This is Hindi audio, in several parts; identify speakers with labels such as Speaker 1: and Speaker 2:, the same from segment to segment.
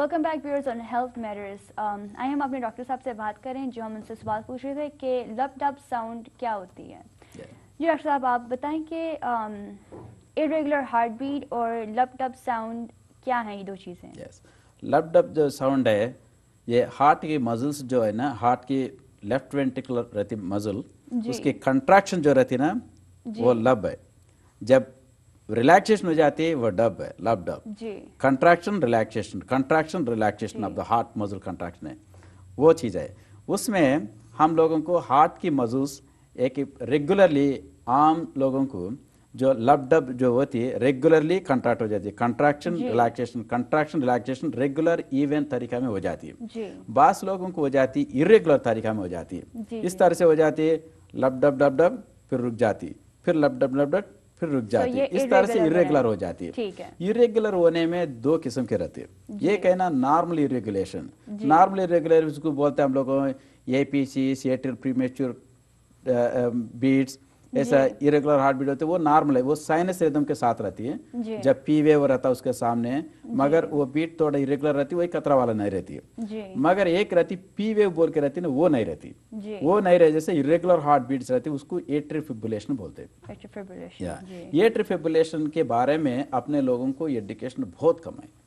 Speaker 1: Welcome back viewers on health matters. आइए हम अपने डॉक्टर साहब से बात करें जो हम उनसे सवाल पूछ रहे थे कि लब डब साउंड क्या होती है। जी डॉक्टर साहब, आप बताएं कि इरेगुलर हार्ट बीट और लब डब साउंड क्या हैं ये दो चीज़ें।
Speaker 2: यस, लब डब जो साउंड है ये हार्ट की मसल्स जो है ना, हार्ट की लेफ्ट वेंट्रिकुलर रहती मसल, उसकी कंट्रैक्शन जो रहती है ना वो लब है। जब रिलैक्सेशन हो जाती है वो डब है, लब dub. Contraction relaxation of the heart muscle contraction है, वो चीज़ है। उसमें हम लोगों को हार्ट की मसल्स एक रेगुलरली, आम लोगों को जो लब डब जो होती है रेगुलरली कंट्रैक्ट हो जाती है। कंट्रैक्शन रिलैक्सेशन रेगुलर इवन तरीका में हो जाती है। बास लोगों को हो जाती है इरेगुलर तरीका में हो जाती है। इस तरह से हो जाती है, लब डब लब डब, फिर रुक जाती, फिर लब डब लब डब, फिर रुक जाती है। इस तरह से इरेगुलर हो जाती है। इरेगुलर होने में दो किस्म के रहते हैं। ये कहना नॉर्मल इरेगुलेशन, नॉर्मल इरेगुलर उसको बोलते हैं हम लोगों एपीसी, एट्रियल प्रीमेच्योर बीट्स, ऐसा इरेगुलर हार्ट बीट होते हैं, वो नॉर्मल है, वो साइनस रिदम के साथ रहती है। जब पी वेव रहता है उसके सामने, मगर वो बीट थोड़ा इरेगुलर रहती है, वही कतरा वाला नहीं रहती है। मगर एक रहती पी वेव बोल के रहती है ना, वो नहीं रहती, वो नहीं रहती। जैसे इरेगुलर हार्ट बीट्स रहती है उसको एट्रियल फिब्रिलेशन बोलते हैं। एट्रियल फिब्रिलेशन के बारे में अपने लोगों को एजुकेशन बहुत कम है।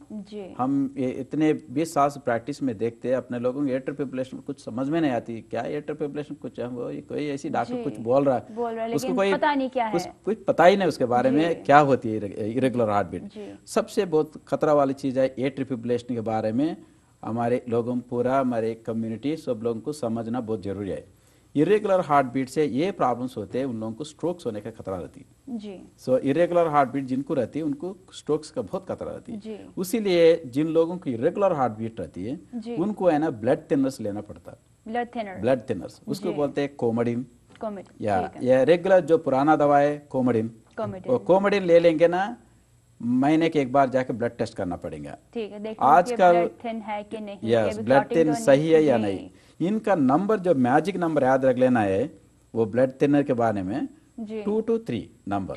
Speaker 2: हम इतने 20 साल से प्रैक्टिस में देखते हैं अपने लोगों को एट्रियल फिब्रिलेशन कुछ समझ में नहीं आती। क्या एट्रियल फिब्रिलेशन, कुछ वो कोई ऐसी डॉक्टर कुछ बोल रहा है उसको कोई पता नहीं क्या है, कुछ पता ही नहीं उसके बारे में क्या होती है इरेगुलर हार्ट बीट। सबसे बहुत खतरा वाली चीज़ है एट्रियल फिब्रिलेशन के बारे में हमारे लोगों, पूरा हमारे कम्युनिटी सब लोगों को समझना बहुत जरूरी है। इरेगुलर हार्ट बीट से ये प्रॉब्लम्स होते हैं, उन लोगों को स्ट्रोक्स होने का खतरा रहती है। सो इरेगुलर हार्ट बीट जिनको रहती है उनको स्ट्रोक्स का बहुत खतरा रहती है। इसीलिए जिन लोगों की इरेगुलर हार्ट बीट रहती है उनको है ना ब्लड थिनर्स लेना पड़ता है। ब्लड थिनर्स उसको बोलते हैं कोमोडिन, या रेगुलर जो पुराना दवा है कोमोडिन। कोमोडिन ले लेंगे ना, महीने के एक बार जाके ब्लड टेस्ट करना पड़ेगा। आजकल यस, ब्लड थिन सही है या नहीं। इनका नंबर जो मैजिक नंबर याद रख लेना है वो ब्लड थिनर के बारे में 2 to 3 नंबर,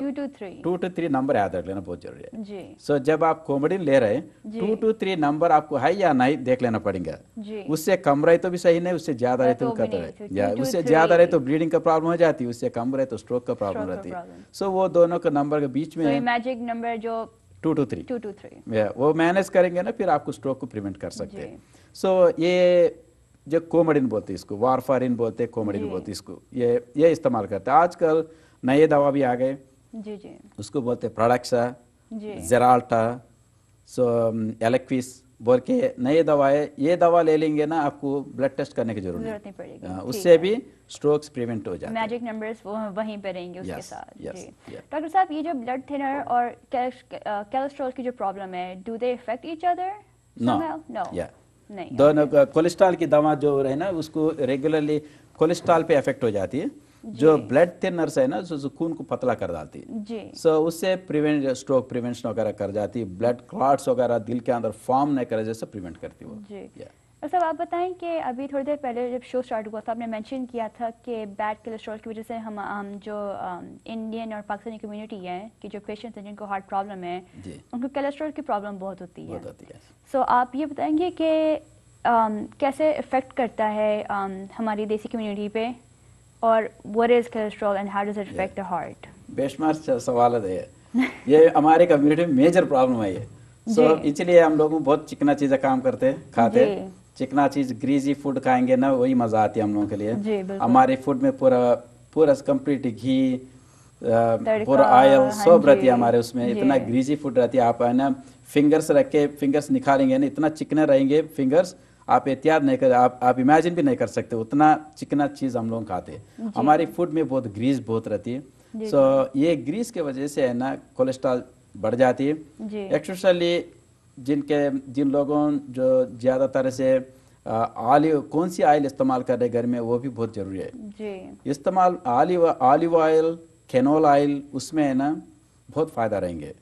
Speaker 2: 2 to 3 नंबर याद रख लेना बहुत जरूरी है। सो जब आप कोमोडिन ले रहे हैं 2 to 3 नंबर आपको है या नहीं देख लेना पड़ेगा। उससे कम रहे तो भी सही नहीं, उससे ज्यादा रहे तो खतरा है, या उससे ज्यादा रहे तो ब्लीडिंग का प्रॉब्लम हो जाती है, उससे कम रहे तो स्ट्रोक का प्रॉब्लम रहती है। सो वो दोनों के नंबर के बीच में
Speaker 1: मैजिक नंबर जो
Speaker 2: 2 to 3 वो मैनेज करेंगे ना, फिर आपको स्ट्रोक को प्रिवेंट कर सकते हैं। सो ये जो कोमोडिन बोलते हैं इसको, वारफारिन बोलते हैं, कोमोडिन बोलते हैं इसको, ये इस्तेमाल करते हैं। आजकल नए दवा भी आ गए, उसको बोलते हैं प्रोडक्सा, जेराल्टा, सो एलेक्विस बोल के नए दवा है। ये दवा ले लेंगे ना आपको ब्लड टेस्ट करने की जरूरत नहीं पड़ेगी, उससे भी स्ट्रोक्स प्रिवेंट हो जाते हैं।
Speaker 1: मैजिक नंबर्स वो वहीं पे रहेंगे उसके साथ। डॉक्टर साहब, ये जो ब्लड थिनर और कोलेस्ट्रॉल की जो प्रॉब्लम है, do they effect each other? नहीं,
Speaker 2: दोनों कोलेस्ट्रॉल की दवा जो है ना उसको रेगुलरली कोलेस्ट्रॉल पे इफेक्ट हो जाती है। जो ब्लड थिनर्स है ना जो खून को पतला कर डालती है, सो उससे स्ट्रोक प्रिवेंशन वगैरह कर जाती है। ब्लड क्लॉट्स वगैरह दिल के अंदर फॉर्म नहीं करे जैसे प्रिवेंट करती है वो।
Speaker 1: सब आप बताएं कि अभी थोड़ी देर पहले जब शो स्टार्ट हुआ था आपने मेंशन किया था कि बैड कोलेस्ट्रॉल की वजह से हम जो इंडियन और पाकिस्तानी कम्युनिटी है कि जो पेशेंट्स हैं जिनको हार्ट प्रॉब्लम है उनको कोलेस्ट्रॉल की प्रॉब्लम बहुत होती है। सो आप ये बताएंगे कि कैसे इफेक्ट करता है हमारी देसी कम्युनिटी पे, और what is cholesterol and how does it affect the heart?
Speaker 2: बेशुमार सवाल है ये हमारे कम्युनिटी में मेजर प्रॉब्लम है ये। सो इसलिए हम लोग बहुत चिकना चीजें काम करते खाते, चिकना चीज ग्रीजी फूड खाएंगे ना वही मजा आती है हम लोगों के लिए। हमारे फूड में पूरा कंप्लीट घी, पूरा ऑयल सब रहती है हमारे उसमें, इतना ग्रीजी फूड रहती है। आप है ना फिंगर्स रख के फिंगर्स निकालेंगे ना, इतना चिकने रहेंगे फिंगर्स, आप एहतियात नहीं कर, आप इमेजिन भी नहीं कर सकते उतना चिकना चीज हम लोग खाते हैं। हमारी फूड में बहुत ग्रीस बहुत रहती है। सो ये ग्रीस के वजह से है ना कोलेस्ट्रॉल बढ़ जाती है। एक्चुअली जिन लोगों जो ज्यादातर से कौन सी ऑयल इस्तेमाल कर रहे घर में वो भी बहुत जरूरी है। इस्तेमाल ऑलिव ऑयल, कैनोल ऑयल, उसमें है ना बहुत फायदा रहेंगे।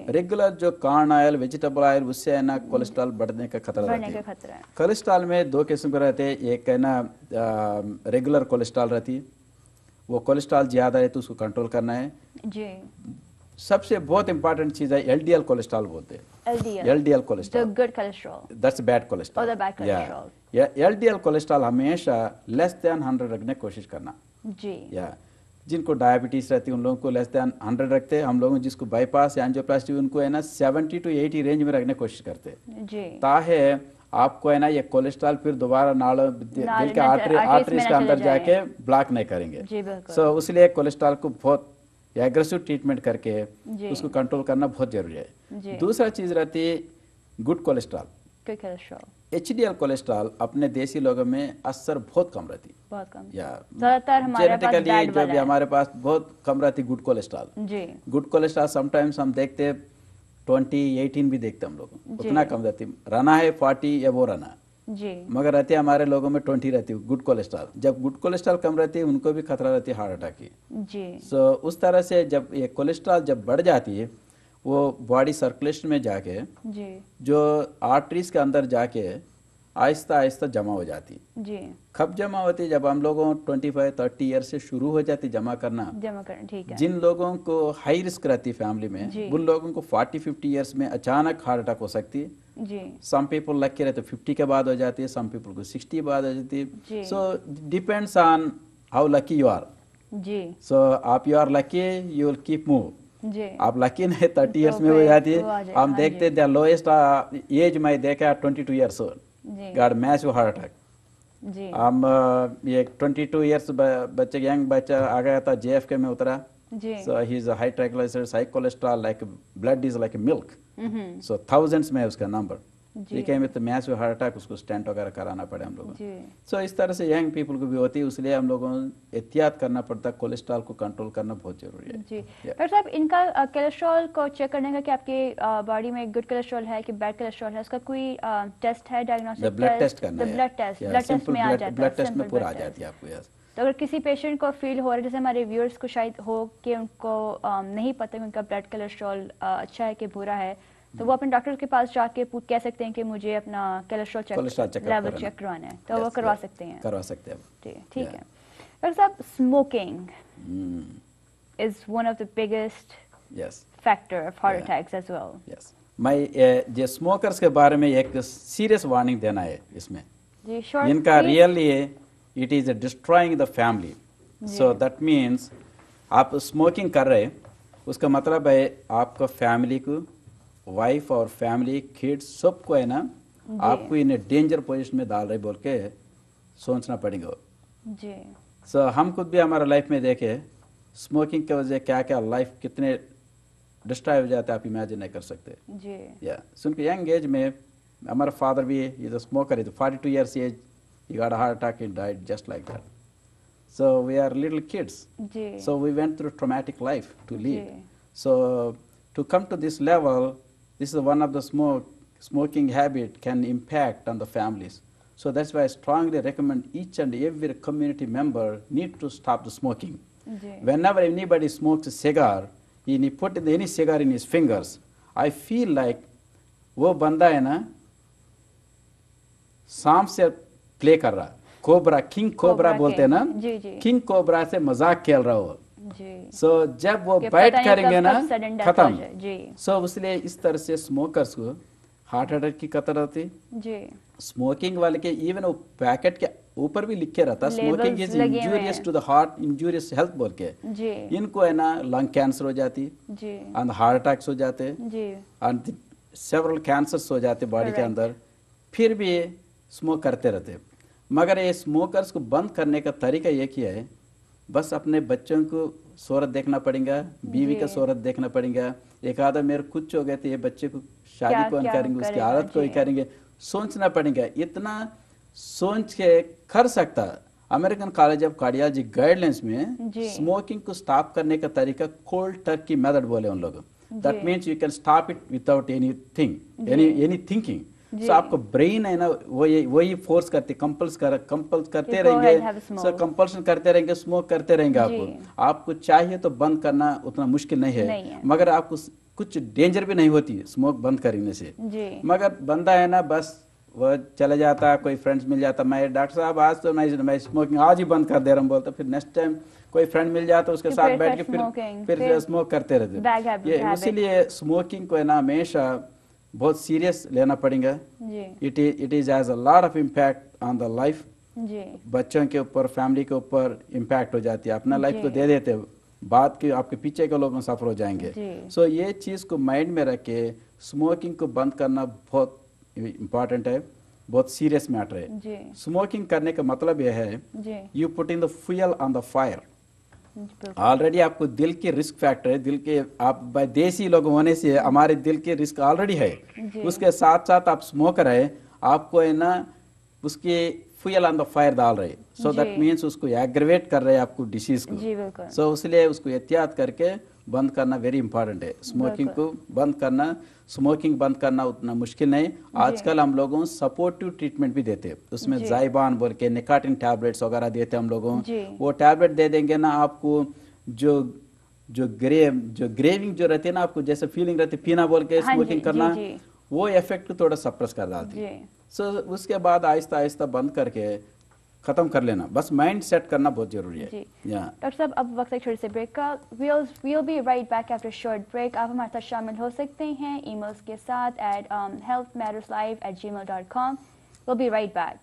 Speaker 2: रेगुलर जो कॉर्न ऑयल, वेजिटेबल ऑयल, उससे है ना कोलेस्ट्रॉल बढ़ने का खतरा रहता है। कोलेस्ट्रॉल में दो किस्म के रहते हैं, एक है ना रेगुलर कोलेस्ट्रॉल रहती है, वो कोलेस्ट्रॉल ज्यादा है तो उसको कंट्रोल करना है। सबसे बहुत इंपॉर्टेंट चीज है एलडीएल कोलेस्ट्रॉल बोलते हैं।
Speaker 1: LDL,
Speaker 2: LDL
Speaker 1: the
Speaker 2: cholesterol,
Speaker 1: good cholesterol.
Speaker 2: That's bad cholesterol.
Speaker 1: Oh, the bad cholesterol.
Speaker 2: या एलडीएल कोलेस्ट्रॉल हमेशा लेस देन 100 रखने की कोशिश करना।
Speaker 1: जी।
Speaker 2: या जिनको डायबिटीज रहती है उन लोगों को लेस देन 100 रखते हैं। हम लोगों जिसको बाईपास या एंजियोप्लास्टी उनको है ना 70 to 80 रेंज में रखने की कोशिश करते हैं,
Speaker 1: जी।
Speaker 2: ताकि आपको है ना ये कोलेस्ट्रॉल फिर दोबारा नाड़ों दिल के आर्टरीज के अंदर जाके ब्लॉक नहीं करेंगे।
Speaker 1: जी बिल्कुल।
Speaker 2: सो इसलिए कोलेस्ट्रॉल को बहुत एग्रेसिव ट्रीटमेंट करके
Speaker 1: जी।
Speaker 2: उसको कंट्रोल करना बहुत जरूरी है।
Speaker 1: जी।
Speaker 2: दूसरा चीज रहती है good cholesterol.
Speaker 1: Good cholesterol.
Speaker 2: HDL cholesterol अपने देसी लोगों में असर बहुत कम रहती है।
Speaker 1: बहुत कम।
Speaker 2: या
Speaker 1: ज्यादातर हमारे पास
Speaker 2: जेनेटिकली
Speaker 1: bad
Speaker 2: जो
Speaker 1: वाला
Speaker 2: भी
Speaker 1: है।
Speaker 2: हमारे पास बहुत कम रहती गुड कोलेस्ट्रॉल।
Speaker 1: जी।
Speaker 2: गुड कोलेस्ट्रॉल समटाइम्स हम देखते 20, 18 भी देखते हम लोग,
Speaker 1: जी।
Speaker 2: उतना कम रहती। रहना है 40 या वो रहना,
Speaker 1: जी।
Speaker 2: मगर रहती है हमारे लोगों में 20 रहती है गुड कोलेस्ट्रॉल। जब गुड कोलेस्ट्रॉल कम रहती है उनको भी खतरा रहती है हार्ट अटैक की।
Speaker 1: जी।
Speaker 2: सो उस तरह से जब ये कोलेस्ट्रॉल जब बढ़ जाती है वो बॉडी सर्कुलेशन में जाके
Speaker 1: जी।
Speaker 2: जो आर्टरीज के अंदर जाके आहिस्ता आहिस्ता जमा हो जाती।
Speaker 1: जी।
Speaker 2: कब जमा होती है? जब हम लोगों 25-30 ईयर से शुरू हो जाती जमा करना।
Speaker 1: जमा करना, ठीक है।
Speaker 2: जिन लोगों को हाई रिस्क रहती है फैमिली में,
Speaker 1: जी।
Speaker 2: उन लोगों को 40-50 ईयर्स में अचानक हार्ट अटैक हो सकती है।
Speaker 1: जी।
Speaker 2: सम पीपल लकी रहते 50 के बाद हो जाती है, सम पीपल को 60 के बाद हो जाती
Speaker 1: जी।
Speaker 2: है। So depends on how lucky you are.
Speaker 1: जी।
Speaker 2: सो आप you are lucky you will keep move.
Speaker 1: जी।
Speaker 2: आप लकी नहीं 30 ईयर्स में हो
Speaker 1: फिर
Speaker 2: जाती
Speaker 1: वो आ
Speaker 2: है।
Speaker 1: जाएगा,
Speaker 2: हम
Speaker 1: हाँ
Speaker 2: देखते
Speaker 1: जी।
Speaker 2: द लोएस्ट एज मैं देखा 22 ईयर्स ओल्ड
Speaker 1: जी।
Speaker 2: Got massive heart attack.
Speaker 1: जी।
Speaker 2: हम ये 22 ईयर्स बच्चे यंग बच्चा आ गया था, जेएफके में उतरा।
Speaker 1: जी।
Speaker 2: So he is high triglycerides, high cholesterol, like blood is like milk.
Speaker 1: Hmm.
Speaker 2: So thousands में है उसका नंबर।
Speaker 1: जी।
Speaker 2: ये क्या विद मैसिव हार्ट अटैक, उसको स्टेंट वगैरह कराना पड़े हम लोगों को।
Speaker 1: जी।
Speaker 2: सो इस तरह से यंग पीपल को भी होती है, इसलिए हम लोगों को एहतियात करना पड़ता है, कोलेस्ट्रॉल को कंट्रोल करना बहुत जरूरी है।
Speaker 1: जी।
Speaker 2: Yeah.
Speaker 1: डॉक्टर साहब, इनका कोलेस्ट्रॉल को चेक करने का कि आपके बॉडी में गुड कोलेस्ट्रॉल है कि बैड कोलेस्ट्रॉल है, उसका कोई टेस्ट है, डायग्नोस्टिक
Speaker 2: ब्लड टेस्ट करना है।
Speaker 1: ब्लड टेस्ट में आ जाता है।
Speaker 2: ब्लड टेस्ट में
Speaker 1: simple
Speaker 2: पूरा आ
Speaker 1: blood test।
Speaker 2: जाती है आपको। यस।
Speaker 1: तो अगर किसी पेशेंट को फील हो रहा है, जैसे हमारे व्यूअर्स को शायद हो कि उनको नहीं पता कि उनका ब्लड कोलेस्ट्रॉल अच्छा है कि बुरा है, तो वो अपने डॉक्टर के पास जाके कह सकते हैं कि मुझे अपना कोलेस्ट्रॉल चेक लेवल चेक करवाना है, तो वो करवा सकते हैं।
Speaker 2: करवा सकते हैं।
Speaker 1: ठीक है। डॉक्टर साहब, smoking is one of the biggest
Speaker 2: yes
Speaker 1: factor of heart
Speaker 2: Yeah.
Speaker 1: Attacks as well.
Speaker 2: Yes. मैं जो स्मोकर्स के बारे में एक सीरियस वार्निंग देना है इसमें।
Speaker 1: जी, शॉर्ट
Speaker 2: इनका really it is destroying the family. So that means आप स्मोकिंग कर रहे, उसका मतलब है आपका फैमिली को, वाइफ और फैमिली, किड्स, सबको है ना आपको इन डेंजर पोजीशन में डाल रहे बोल के सोचना पड़ेगा।
Speaker 1: जी।
Speaker 2: सो हम खुद भी हमारा लाइफ में देखे स्मोकिंग की वजह क्या क्या लाइफ कितने डिस्ट्रॉय हो जाते हैं, आप इमेजिन नहीं कर सकते।
Speaker 1: जी।
Speaker 2: या सुन के यंग एज में हमारा फादर भी is a smoker, is 42 years as he got a heart attack and died just like that. So we are little kids.
Speaker 1: जी।
Speaker 2: So we went through traumatic life to lead.
Speaker 1: जी।
Speaker 2: So to come to this level, this is one of the smoking habit can impact on the families. So that's why I strongly recommend each and every community member need to stop the smoking.
Speaker 1: जी।
Speaker 2: Whenever anybody smokes a cigar, and he put any cigar in his fingers, I feel like वो बंदा है ना सांप से प्ले कर रहा, कोबरा, किंग कोबरा बोलते हैं ना,
Speaker 1: जी, जी।
Speaker 2: किंग कोबरा से मजाक खेल रहा हो।
Speaker 1: जी।
Speaker 2: सो जब वो
Speaker 1: कि
Speaker 2: बाइट
Speaker 1: पता नहीं
Speaker 2: करेंगे
Speaker 1: कब
Speaker 2: ना
Speaker 1: कब sudden death हो
Speaker 2: खत्म।
Speaker 1: जाए। जी।
Speaker 2: सो इसलिए इस तरह से स्मोकर्स को हार्ट अटैक की खतरा होती।
Speaker 1: जी।
Speaker 2: स्मोकिंग वाले के इवन वो पैकेट के ऊपर भी लिखे रहता स्मोकिंग इज
Speaker 1: लगे हुए
Speaker 2: इंजूरियस
Speaker 1: हैं।
Speaker 2: To the heart, injurious health बोल के।
Speaker 1: जी।
Speaker 2: इनको है ना लंग कैंसर हो जाती,
Speaker 1: जी।
Speaker 2: एंड हार्ट अटैक्स हो जाते,
Speaker 1: जी।
Speaker 2: एंड सेवरल कैंसर्स हो जाते बॉडी के
Speaker 1: Correct.
Speaker 2: अंदर। फिर भी ये स्मोक करते रहते। मगर ये स्मोकर्स को बंद करने का तरीका ये किया है, बस अपने बच्चों को सूरत देखना पड़ेगा, बीवी का
Speaker 1: जी।
Speaker 2: सूरत देखना पड़ेगा। एक आधा मेरे कुछ हो गए तो ये बच्चे को शादी
Speaker 1: क्या-
Speaker 2: कौन
Speaker 1: क्या
Speaker 2: करेंगे, उसकी
Speaker 1: करेगा,
Speaker 2: आदत को ही
Speaker 1: जी।
Speaker 2: करेंगे, सोचना पड़ेगा। इतना सोच के कर सकता। American college of cardiology guidelines में
Speaker 1: जी।
Speaker 2: स्मोकिंग को स्टॉप करने का तरीका कोल्ड टर्की मेथड बोले उन लोग। दैट
Speaker 1: जी।
Speaker 2: Means you can stop it without anything, any thinking.
Speaker 1: जी।
Speaker 2: सो आपको ब्रेन है ना वही फोर्स करते, कंपल्स करते
Speaker 1: कि go ahead, have a
Speaker 2: रहेंगे।
Speaker 1: smoke.
Speaker 2: सो कंपल्सन करते रहेंगे, स्मोक करते रहेंगे।
Speaker 1: जी।
Speaker 2: आपको चाहिए तो बंद करना उतना मुश्किल नहीं
Speaker 1: नहीं
Speaker 2: है,
Speaker 1: है।
Speaker 2: मगर आपको कुछ डेंजर भी नहीं होती स्मोक बंद करने से।
Speaker 1: जी।
Speaker 2: मगर बंदा है ना बस वो चले जाता, कोई फ्रेंड्स मिल जाता, मैं डॉक्टर साहब आज तो मैं स्मोकिंग आज ही बंद कर दे रहा हूँ बोलता, फिर नेक्स्ट टाइम कोई फ्रेंड मिल जाता उसके
Speaker 1: कि
Speaker 2: साथ
Speaker 1: फिर
Speaker 2: बैठ के फिर स्मोक करते
Speaker 1: bad
Speaker 2: रहते।
Speaker 1: habit,
Speaker 2: ये इसीलिए स्मोकिंग को है ना हमेशा बहुत सीरियस लेना पड़ेगा।
Speaker 1: जी
Speaker 2: it is as a lot of impact on the life.
Speaker 1: जी
Speaker 2: बच्चों के ऊपर, फैमिली के ऊपर इम्पैक्ट हो जाती है। अपना लाइफ
Speaker 1: जी।
Speaker 2: तो दे देते हो, बाद के आपके पीछे के लोग सफर हो जाएंगे।
Speaker 1: जी।
Speaker 2: सो ये चीज़ को माइंड में रख के स्मोकिंग को बंद करना बहुत इम्पॉर्टेंट है, बहुत सीरियस मैटर है।
Speaker 1: जी
Speaker 2: स्मोकिंग करने का मतलब यह है
Speaker 1: जी
Speaker 2: you putting the fuel on the fire.
Speaker 1: बिल्कुल।
Speaker 2: ऑलरेडी आपको दिल के रिस्क फैक्टर है, दिल के आप देसी लोग होने से हमारे दिल के रिस्क ऑलरेडी है।
Speaker 1: जी।
Speaker 2: उसके साथ साथ आप स्मोकर है, आपको है ना उसके फ्यूल ऑन द फायर डाल रहे, सो दैट
Speaker 1: जी।
Speaker 2: मीन्स उसको एग्रेवेट कर रहे हैं आपको डिसीज को।
Speaker 1: जी बिल्कुल।
Speaker 2: सो इसलिए उसको एहतियात करके बंद करना वेरी इंपॉर्टेंट है। स्मोकिंग को बंद करना, स्मोकिंग बंद करना उतना मुश्किल नहीं। आजकल हम लोगों सपोर्टिव ट्रीटमेंट भी देते हैं, उसमें
Speaker 1: जी।
Speaker 2: जाइबान बोल के निकाटिन टैबलेट्स वगैरह देते हैं हम लोगों।
Speaker 1: जी।
Speaker 2: वो टैबलेट दे देंगे ना आपको, जो ग्रेविंग जो रहती है ना, आपको जैसे फीलिंग रहती है पीना बोल के
Speaker 1: हाँ जी,
Speaker 2: स्मोकिंग करना,
Speaker 1: जी, जी।
Speaker 2: वो इफेक्ट थोड़ा सप्रेस कर डालती है।
Speaker 1: जी।
Speaker 2: सो उसके बाद आहिस्ता आहिस्ता बंद करके खत्म कर लेना, बस माइंड सेट करना बहुत जरूरी है।
Speaker 1: जी।
Speaker 2: या
Speaker 1: डॉक्टर साहब अब वक्त है छोटे से ब्रेक का। we'll be right back after a short break। आप हमारे साथ शामिल हो सकते हैं ईमेल्स के साथ at healthmatterslive@gmail.com। we'll be right back।